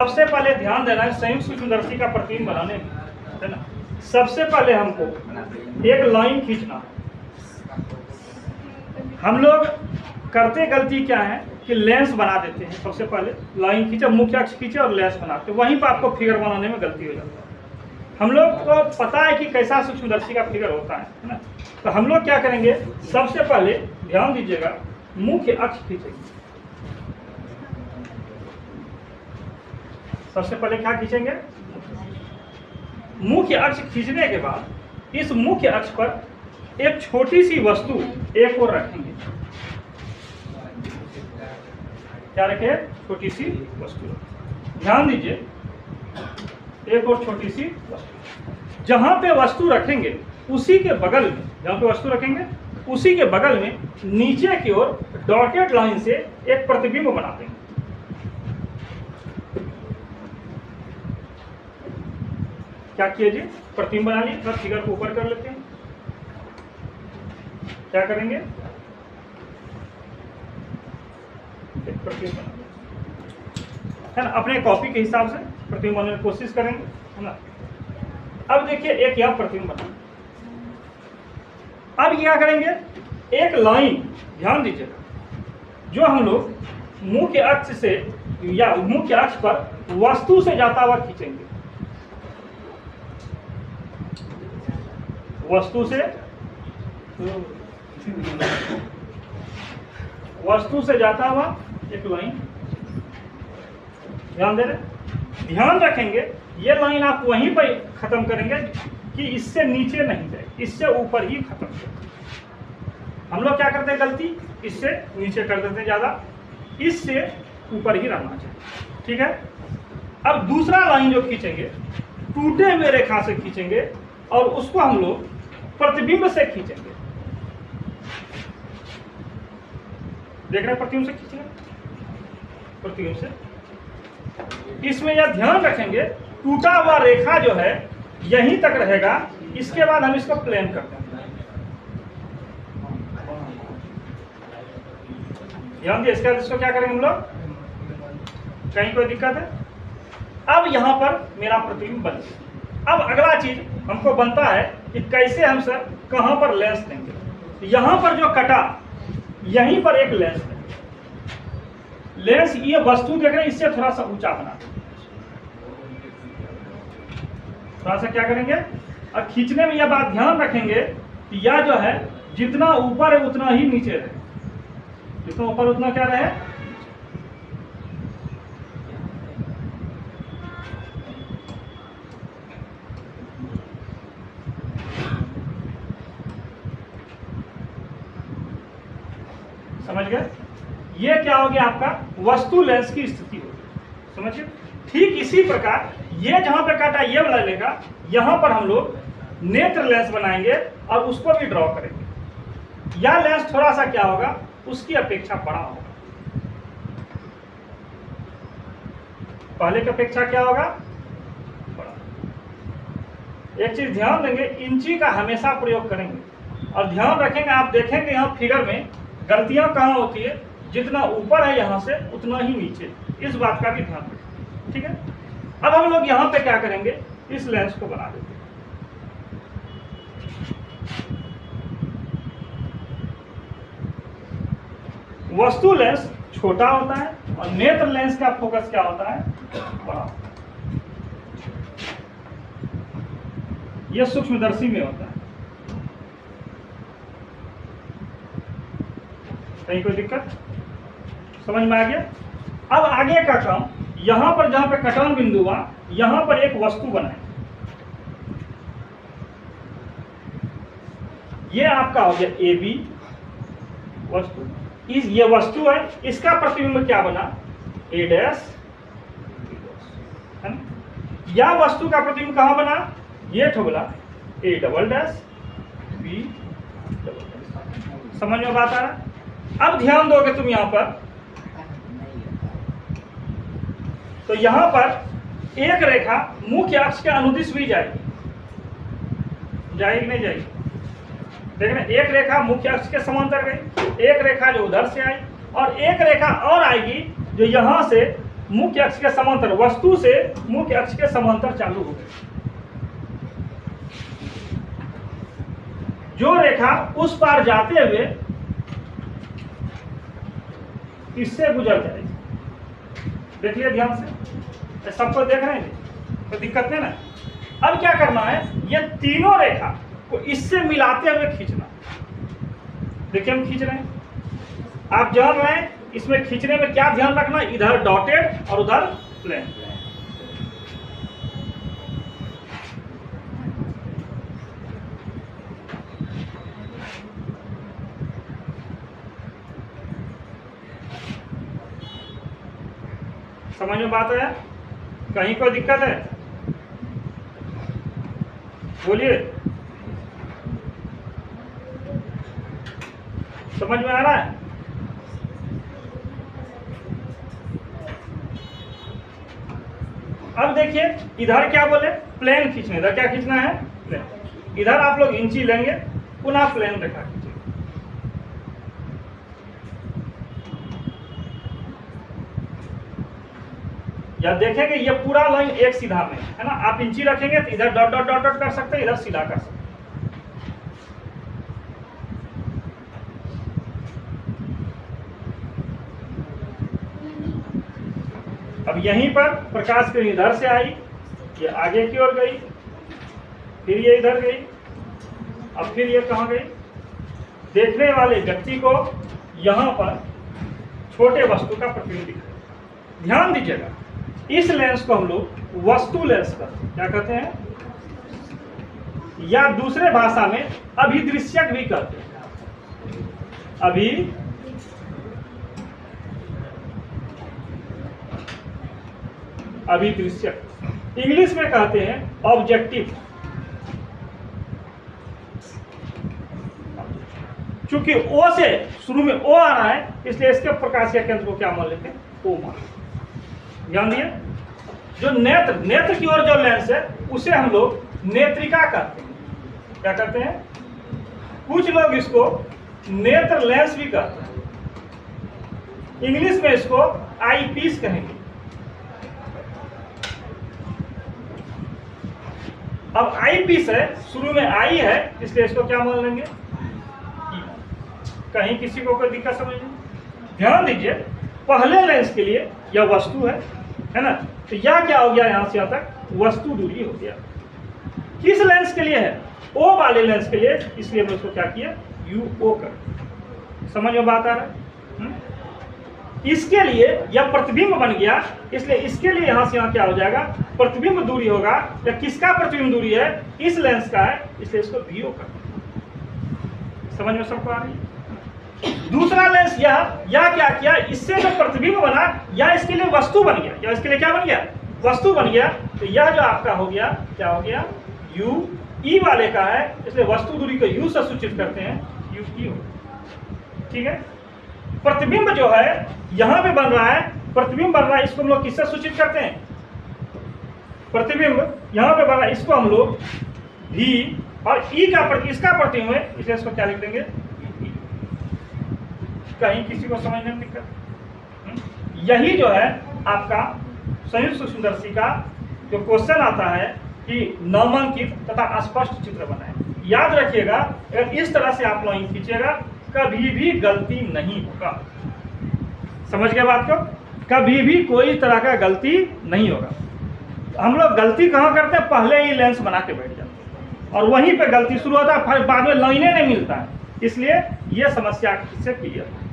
सबसे पहले ध्यान देना है संयुक्त सूक्ष्मदर्शी का प्रतिबिंब बनाने में, है ना। सबसे पहले हमको एक लाइन खींचना है। हम लोग करते गलती क्या है कि लेंस बना देते हैं। सबसे पहले लाइन खींचे, मुख्य अक्ष खींचे और लेंस बनाते, वहीं पर आपको फिगर बनाने में गलती हो जाती है। हम लोग को पता है कि कैसा सूक्ष्मदर्शी का फिगर होता है ना। तो हम लोग क्या करेंगे, सबसे पहले ध्यान दीजिएगा, मुख्य अक्ष खींचेंगे। सबसे पहले क्या खींचेंगे, मुख्य अक्ष खींचने के बाद इस मुख्य अक्ष पर एक छोटी सी वस्तु एक और रखेंगे। क्या रखे, छोटी सी वस्तु। ध्यान दीजिए, एक और छोटी सी वस्तु। जहां पे वस्तु रखेंगे उसी के बगल में, जहां पे वस्तु रखेंगे उसी के बगल में नीचे की ओर डॉटेड लाइन से एक प्रतिबिंब बना देंगे। क्या किए जी, प्रतिबिंब बना ली। थोड़ा फिगर को ऊपर कर लेते हैं। क्या करेंगे, एक प्रतिबिंब बना है ना। अपने कॉपी के हिसाब से प्रतिबिंब बनाने की कोशिश करेंगे, है ना। अब देखिए, एक यह प्रतिबिंब बना। अब क्या करेंगे, एक लाइन, ध्यान दीजिएगा, जो हम लोग मुख्य अक्ष से या मुख्य अक्ष पर वस्तु से जाता हुआ खींचेंगे। वस्तु से जाता हुआ एक लाइन, ध्यान दे रहे, ध्यान रखेंगे ये लाइन आप वहीं पर खत्म करेंगे कि इससे नीचे नहीं जाए, इससे ऊपर ही खत्म करें। हम लोग क्या करते हैं गलती, इससे नीचे कर देते हैं ज्यादा, इससे ऊपर ही रहना चाहिए, ठीक है। अब दूसरा लाइन जो खींचेंगे, टूटे हुए रेखा से खींचेंगे और उसको हम लोग प्रतिबिंब से खींचेंगे। देख रहे हैं, प्रतिबिंब से खींचेंगे, प्रतिबिंब से। इसमें यह ध्यान रखेंगे, टूटा हुआ रेखा जो है यहीं तक रहेगा, इसके बाद हम इसको प्लेन कर देंगे। ध्यान दिए, इसके बाद इसको क्या करेंगे हम लोग, कहीं कोई दिक्कत है। अब यहां पर मेरा प्रतिबिंब बन गया। अब अगला चीज हमको बनता है कि कैसे हम सर कहां पर लेंस देंगे। यहां पर जो कटा, यहीं पर एक लेंस देंगे। लेंस, ये वस्तु देख रहे हैं, इससे थोड़ा सा ऊंचा बना, थोड़ा सा क्या करेंगे। और खींचने में यह बात ध्यान रखेंगे कि यह जो है जितना ऊपर है उतना ही नीचे रहे, जितना ऊपर उतना क्या रहे। समझ गए, ये क्या हो गया, आपका वस्तु लेंस की स्थिति होगी, समझिए। ठीक इसी प्रकार ये जहां पे काटा ये वाला लेगा, यहां पर हम लोग नेत्र लेंस बनाएंगे और उसको भी ड्रॉ करेंगे। यह लेंस थोड़ा सा क्या होगा, उसकी अपेक्षा बड़ा होगा, पहले की अपेक्षा क्या होगा, बड़ा। एक चीज ध्यान देंगे, इंची का हमेशा प्रयोग करेंगे और ध्यान रखेंगे। आप देखेंगे यहाँ फिगर में गलतियां कहाँ होती है, जितना ऊपर है यहां से उतना ही नीचे, इस बात का भी ध्यान रखें, ठीक है। अब हम लोग यहां पे क्या करेंगे, इस लेंस को बना देते हैं। वस्तु लेंस छोटा होता है और नेत्र लेंस का फोकस क्या होता है, बड़ा। यह सूक्ष्मदर्शी में होता है। कहीं कोई दिक्कत, समझ में आ गया। अब आगे का काम, यहां पर जहां पे कटान बिंदु हुआ, यहां पर एक वस्तु बनाए। ये आपका हो गया ए बी वस्तु। ये वस्तु है, इसका प्रतिबिंब क्या बना, ए डैश, है ना। या वस्तु का प्रतिबिंब कहां बना, ये ठोगला A double dash B double dash. समझ में बात आ रहा है। अब ध्यान दोगे तुम यहां पर, तो यहां पर एक रेखा मुख्य अक्ष के अनुदिश भी जाएगी, जाएगी नहीं जाएगी, देख रहे, एक रेखा मुख्य अक्ष के समांतर गई, एक रेखा जो उधर से आई और एक रेखा और आएगी जो यहां से मुख्य अक्ष के समांतर, वस्तु से मुख्य अक्ष के समांतर चालू हो गए। जो रेखा उस पार जाते हुए इससे गुजर जाएगी। देखिए ध्यान से, सबको देख रहे हैं, कोई दिक्कत नहीं ना। अब क्या करना है, ये तीनों रेखा को इससे मिलाते हुए खींचना। देखिए हम खींच रहे हैं, आप जान रहे हैं इसमें खींचने में क्या ध्यान रखना, इधर डॉटेड और उधर प्लेन। समझ में बात है? कहीं कोई दिक्कत है? बोलिए, समझ में आ रहा है? अब देखिए इधर क्या बोले, प्लेन खींचने, इधर क्या खींचना है, प्लेन। इधर आप लोग इंची लेंगे, पुनः प्लेन रेखा खींचेंगे। या देखेंगे ये पूरा लाइन एक सीधा में है ना, आप इंची रखेंगे तो इधर डॉट डॉट डॉट डॉट कर सकते हैं, इधर सीधा कर सकते हैं। अब यहीं पर प्रकाश किरण इधर से आई, ये आगे की ओर गई, फिर ये इधर गई, अब फिर ये कहाँ गई। देखने वाले व्यक्ति को यहां पर छोटे वस्तु का प्रतिबिंब दिख रहा है। ध्यान दीजिएगा, इस लेंस को हम लोग वस्तु लेंस कहते हैं। क्या कहते हैं? या दूसरे भाषा में अभिदृश्यक भी कहते हैं। अभिदृश्यक इंग्लिश में कहते हैं ऑब्जेक्टिव। चूंकि ओ से शुरू में ओ आ रहा है, इसलिए इसके प्रकाशीय केंद्र को क्या मान लेते हैं, ओ मान। ध्यान दिए, जो नेत्र की ओर जो लेंस है उसे हम लोग नेत्रिका कहते हैं। क्या कहते हैं? कुछ लोग इसको नेत्र लेंस भी कहते हैं। इंग्लिश में इसको आई पीस कहेंगे। अब आई पीस है, शुरू में आई है, इसलिए इसको क्या मान लेंगे, कहीं किसी को कोई दिक्कत समझ नहीं। ध्यान दीजिए, पहले लेंस के लिए यह वस्तु है ना, तो यह क्या हो गया, यहां से यहां तक वस्तु दूरी हो गया। किस लेंस के लिए है? ओ वाले लेंस के लिए, इसलिए मैं उसको क्या किया, यू ओ कर। समझ में बात आ रहा है? इसके लिए यह प्रतिबिंब बन गया, इसलिए इसके लिए यहां से यहां क्या हो जाएगा, प्रतिबिंब दूरी होगा। या किसका प्रतिबिंब दूरी है, इस लेंस का है, इसलिए इसको वी ओ कर। समझ में सबको आ रही है? दूसरा लेंस या क्या किया, इससे जो प्रतिबिंब बना, या इसके लिए वस्तु बन गया, या इसके लिए क्या बन गया, वस्तु बन गया। तो यह जो आपका हो गया, क्या हो गया, यू ई वाले का है, इसलिए वस्तु दूरी को यू से सूचित करते हैं, यू ई हो। ठीक है, प्रतिबिंब जो है यहां पे बन रहा है, प्रतिबिंब बन रहा है, इसको हम लोग किससे सूचित करते हैं, प्रतिबिंब यहां पे बन रहा है, इसको हम लोग भी और ई का इसका प्रतिबिंब है, इसलिए इसको क्या लिख देंगे, कहीं किसी को समझने में दिक्कत। यही जो है आपका संयुक्त सूक्ष्मदर्शी का जो क्वेश्चन आता है कि नामांकित तथा स्पष्ट चित्र बनाए। याद रखिएगा, अगर इस तरह से आप लाइन खींचेगा कभी भी गलती नहीं होगा। समझ गए बात को? कभी भी कोई तरह का गलती नहीं होगा। हम लोग गलती कहाँ करते हैं, पहले ही लेंस बना के बैठ जाते हैं और वहीं पे गलती शुरू होता है, फिर बाद में लाइने नहीं मिलता है। इसलिए ये समस्या से क्लियर है।